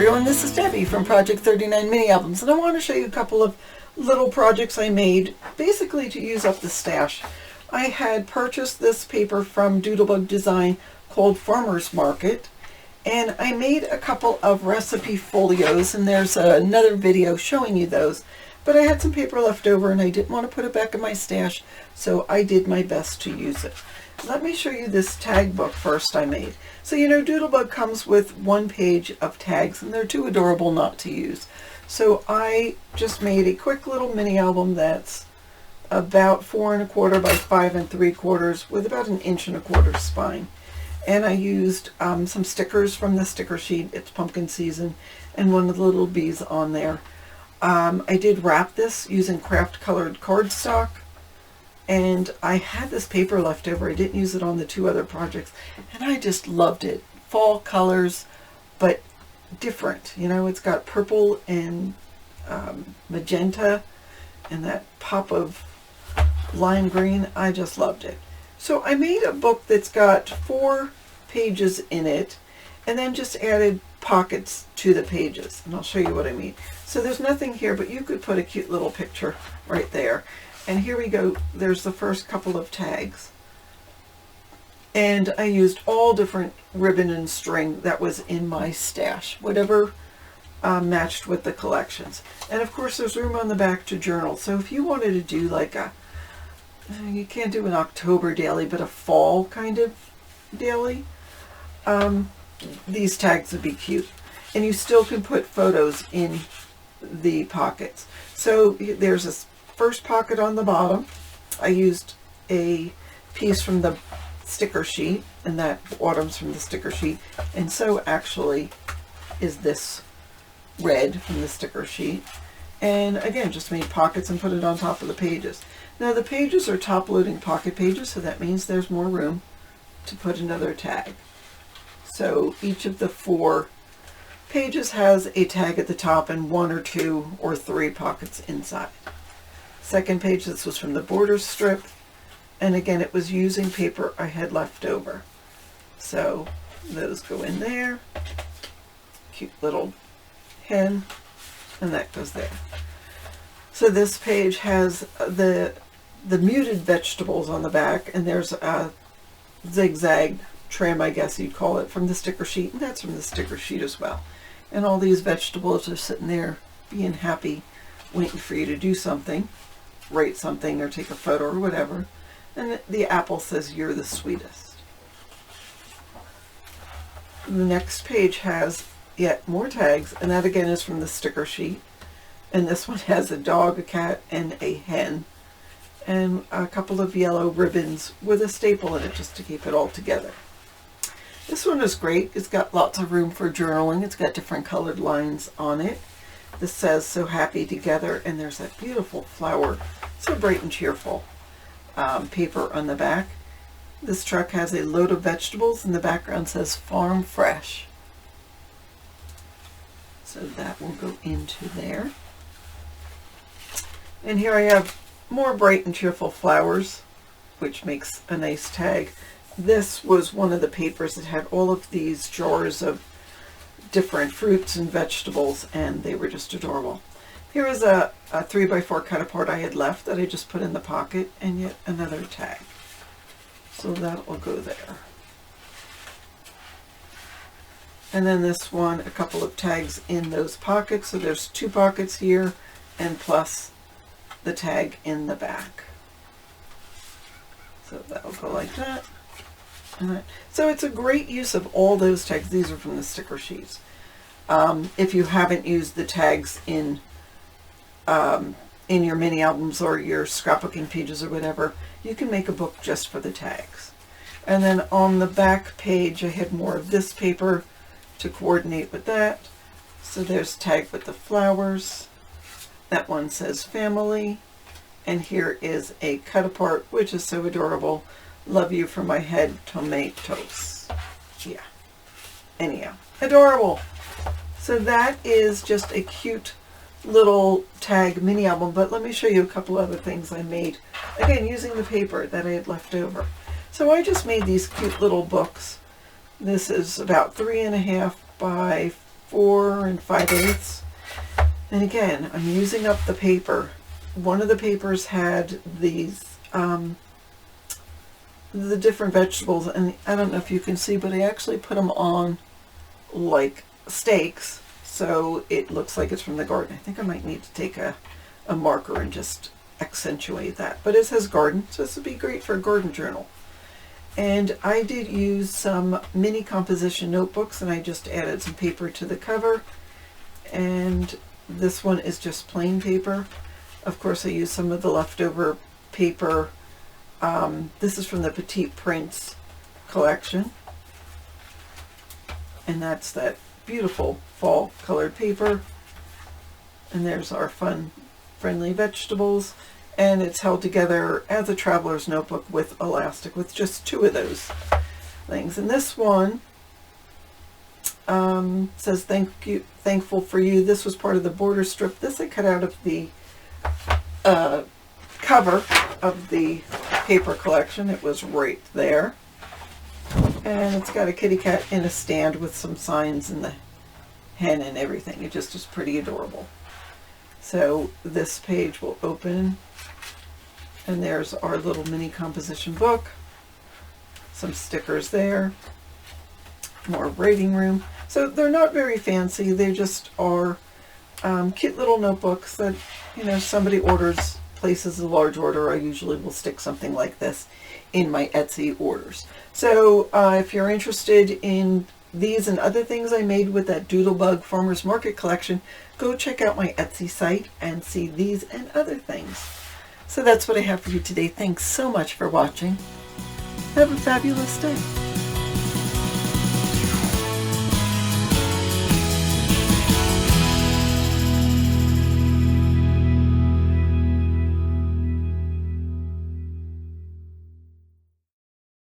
everyone, this is Debbie from Project 39 Mini Albums, and I want to show you a couple of little projects I made basically to use up the stash. I had purchased this paper from Doodlebug Design called Farmer's Market, and I made a couple of recipe folios, and there's another video showing you those, but I had some paper left over and I didn't want to put it back in my stash, so I did my best to use it. Let me show you this tag book first I made. So you know, Doodlebug comes with one page of tags and they're too adorable not to use. So I just made a quick little mini album that's about 4 1/4 by 5 3/4 with about 1 1/4 inch spine. And I used some stickers from the sticker sheet. It's pumpkin season, and one of the little bees on there. I did wrap this using craft colored cardstock. And I had this paper left over. I didn't use it on the 2 other projects, and I just loved it. Fall colors, but different. You know, it's got purple and magenta and that pop of lime green. I just loved it. So I made a book that's got 4 pages in it, and then just added pockets to the pages, and I'll show you what I mean. So there's nothing here, but you could put a cute little picture right there. And here we go, there's the first couple of tags. And I used all different ribbon and string that was in my stash, whatever matched with the collections. And of course there's room on the back to journal. So if you wanted to do like you can't do an October daily, but a fall kind of daily, these tags would be cute. And you still can put photos in the pockets. So there's a first pocket on the bottom. I used a piece from the sticker sheet, and that bottom's from the sticker sheet, and so actually is this red from the sticker sheet. And again, just made pockets and put it on top of the pages. Now the pages are top loading pocket pages, so that means there's more room to put another tag. So each of the 4 pages has a tag at the top and 1 or 2 or 3 pockets inside. Second page, this was from the border strip, and again it was using paper I had left over. So those go in there, cute little hen, and that goes there. So this page has the muted vegetables on the back, and there's a zigzag trim, I guess you'd call it, from the sticker sheet, and that's from the sticker sheet as well. And all these vegetables are sitting there being happy, waiting for you to do something. Write something or take a photo or whatever. And the apple says, "You're the sweetest." The next page has yet more tags, and that again is from the sticker sheet. And this one has a dog, a cat, and a hen, and a couple of yellow ribbons with a staple in it just to keep it all together. This one is great. It's got lots of room for journaling. It's got different colored lines on it. This says "So Happy Together," and there's that beautiful flower, so bright and cheerful, paper on the back. This truck has a load of vegetables, and the background says "Farm Fresh." So that will go into there. And here I have more bright and cheerful flowers, which makes a nice tag. This was one of the papers that had all of these jars of different fruits and vegetables, and they were just adorable. Here is a 3 by 4 cut apart I had left that I just put in the pocket, and yet another tag. So that will go there. And then this one, a couple of tags in those pockets. So there's 2 pockets here, and plus the tag in the back. So that will go like that. So it's a great use of all those tags. These are from the sticker sheets. If you haven't used the tags in your mini albums or your scrapbooking pages or whatever, you can make a book just for the tags. And then on the back page I had more of this paper to coordinate with that. So there's tag with the flowers. That one says "Family." And here is a cut apart, which is so adorable. "Love you from my head, tomatoes." Yeah. Anyhow, adorable. So that is just a cute little tag mini album, but let me show you a couple other things I made, again using the paper that I had left over. So I just made these cute little books. This is about 3.5 by 4 5/8. And again, I'm using up the paper. One of the papers had these, the different vegetables, and I don't know if you can see, but I actually put them on like stakes, so it looks like it's from the garden. I think I might need to take a marker and just accentuate that. But it says garden, so this would be great for a garden journal. And I did use some mini composition notebooks, and I just added some paper to the cover. And this one is just plain paper. Of course, I used some of the leftover paper. This is from the Petite Prince collection. And that's that beautiful fall colored paper. And there's our fun, friendly vegetables. And it's held together as a traveler's notebook with elastic, with just 2 of those things. And this one says thankful for you. This was part of the border strip. This I cut out of the cover of the paper collection. It was right there. And it's got a kitty cat in a stand with some signs and the hen and everything. It just is pretty adorable. So this page will open, and there's our little mini composition book. Some stickers there. More writing room. So they're not very fancy. They just are cute little notebooks that, you know, somebody orders, places a large order. I usually will stick something like this in my Etsy orders. So if you're interested in these and other things I made with that Doodlebug Farmers Market collection, go check out my Etsy site and see these and other things. So that's what I have for you today. Thanks so much for watching. Have a fabulous day.